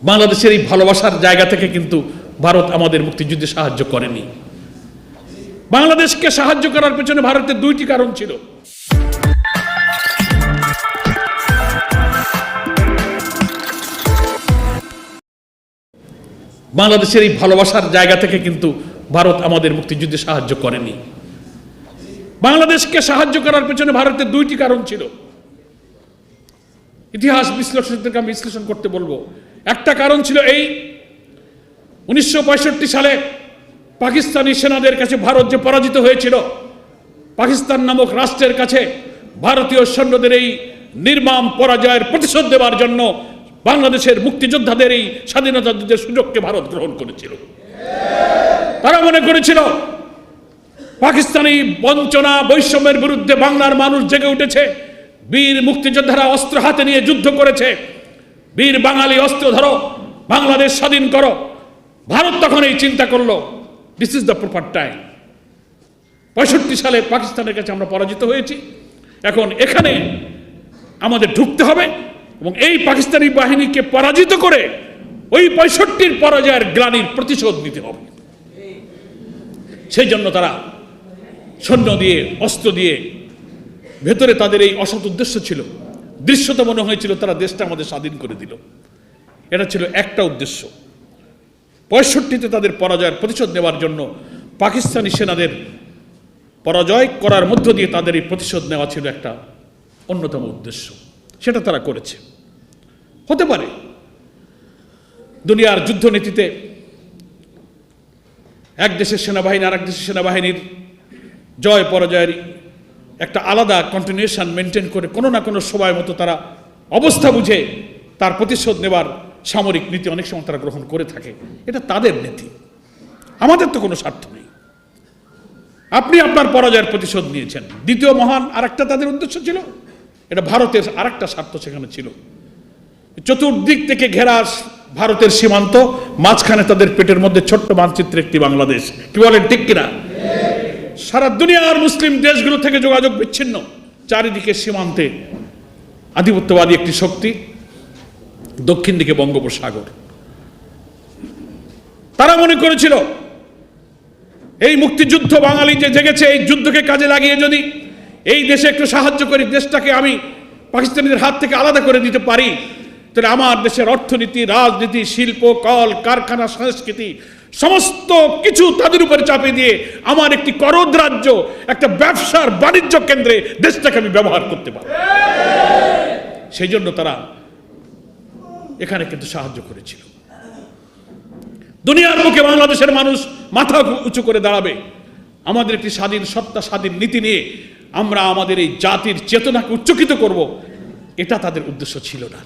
বাংলাদেশের এই ভালোবাসার জায়গা থেকে কিন্তু ভারত আমাদের মুক্তিযুদ্ধে সাহায্য করেনি। বাংলাদেশকে সাহায্য করার পেছনে ভারতের দুইটি কারণ ছিল। বাংলাদেশের এই ভালোবাসার জায়গা থেকে কিন্তু ভারত আমাদের মুক্তিযুদ্ধে সাহায্য করেনি। বাংলাদেশকে সাহায্য করার পেছনে ভারতের দুইটি কারণ ছিল। ইতিহাস বিশ্লেষকদেরকে আমি বিশ্লেষণ করতে বলবো। একটা কারণ ছিল এই 1965 সালে পাকিস্তানি সেনাদের কাছে ভারত যে পরাজিত হয়েছিল, পাকিস্তান নামক রাষ্ট্রের কাছে ভারতীয় সৈন্যদের এই নির্মম পরাজয়ের প্রতিশোধ দেওয়ার জন্য বাংলাদেশের মুক্তিযোদ্ধাদের এই স্বাধীনতা যুদ্ধের সুযোগকে ভারত গ্রহণ করেছিল। তারা মনে করেছিল পাকিস্তানি বঞ্চনা বৈষম্যের বিরুদ্ধে বাংলার মানুষ জেগে উঠেছে, বীর মুক্তিযোদ্ধারা অস্ত্র হাতে নিয়ে যুদ্ধ করেছে, বীর বাঙালি অস্ত্র ধরো, বাংলাদেশ স্বাধীন করো। ভারত তখন এই চিন্তা করলো, this is the proper time. 65 সালে পাকিস্তানের কাছে আমরা পরাজিত হয়েছি, এখন এখানে আমাদের ঢুকতে হবে এবং এই পাকিস্তানি বাহিনীকে পরাজিত করে ওই 65 পরাজয়ের গ্লানির প্রতিশোধ নিতে হবে। সেই জন্য তারা সৈন্য দিয়ে অস্ত্র দিয়ে, ভেতরে তাদের এই অসৎ উদ্দেশ্য ছিল, দৃশ্যত মনে হয়েছিল তারা দেশটা আমাদের স্বাধীন করে দিল। এটা ছিল একটা উদ্দেশ্য। 65-তে তাদের পরাজয়ের প্রতিশোধ নেওয়ার জন্য পাকিস্তানি সেনাদের পরাজয় করার মধ্য দিয়ে তাদের এই প্রতিশোধ নেওয়া ছিল একটা অন্যতম উদ্দেশ্য। সেটা তারা করেছে। হতে পারে দুনিয়ার যুদ্ধনীতিতে এক দেশের সেনাবাহিনী আর এক দেশের সেনাবাহিনীর জয় পরাজয়ের একটা আলাদা কন্টিনিউশন মেনটেন করে কোনো না কোনো সময় মতো তারা অবস্থা বুঝে তার প্রতিশোধ নেবার সামরিক নীতি অনেক সময় তারা গ্রহণ করে থাকে। এটা তাদের নীতি, আমাদের তো কোনো স্বার্থ নেই। আপনি আপনার পরাজয়ের প্রতিশোধ নিয়েছেন। দ্বিতীয় মহান আরেকটা তাদের উদ্দেশ্য ছিল, এটা ভারতের আরেকটা স্বার্থ সেখানে ছিল। চতুর্দিক থেকে ঘেরা ভারতের সীমান্ত, মাঝখানে তাদের পেটের মধ্যে ছোট্ট মানচিত্রে একটি বাংলাদেশ। কি বলেন, ঠিক কিনা? সারা দুনিয়ার মুসলিম দেশগুলো থেকে যোগাযোগ বিচ্ছিন্ন, চারিদিকে সীমান্তে আধিপত্যবাদী একটি শক্তি, দক্ষিণ দিকে বঙ্গোপসাগর। তারা মনে করেছিল এই মুক্তিযুদ্ধ বাঙালি যে জেগেছে, এই যুদ্ধকে কাজে লাগিয়ে যদি এই দেশে একটু সাহায্য করি, দেশটাকে আমি পাকিস্তানিদের হাত থেকে আলাদা করে দিতে পারি, তাহলে আমার দেশের অর্থনীতি, রাজনীতি, শিল্প, কল কারখানা, সংস্কৃতি সমস্ত কিছু তাদের উপরে চাপিয়ে দিয়ে আমার একটি করদ রাজ্য, একটা ব্যবসার বাণিজ্য কেন্দ্রে দেশটাকে আমি ব্যবহার করতে পারি। সেই জন্য তারা এখানে কিন্তু সাহায্য করেছিল। দুনিয়ার মুখে বাংলাদেশের মানুষ মাথা উঁচু করে দাঁড়াবে, আমাদের একটি স্বাধীন সত্তা, স্বাধীন নীতি নিয়ে আমরা আমাদের এই জাতির চেতনাকে উচ্চকিত করব, এটা তাদের উদ্দেশ্য ছিল না।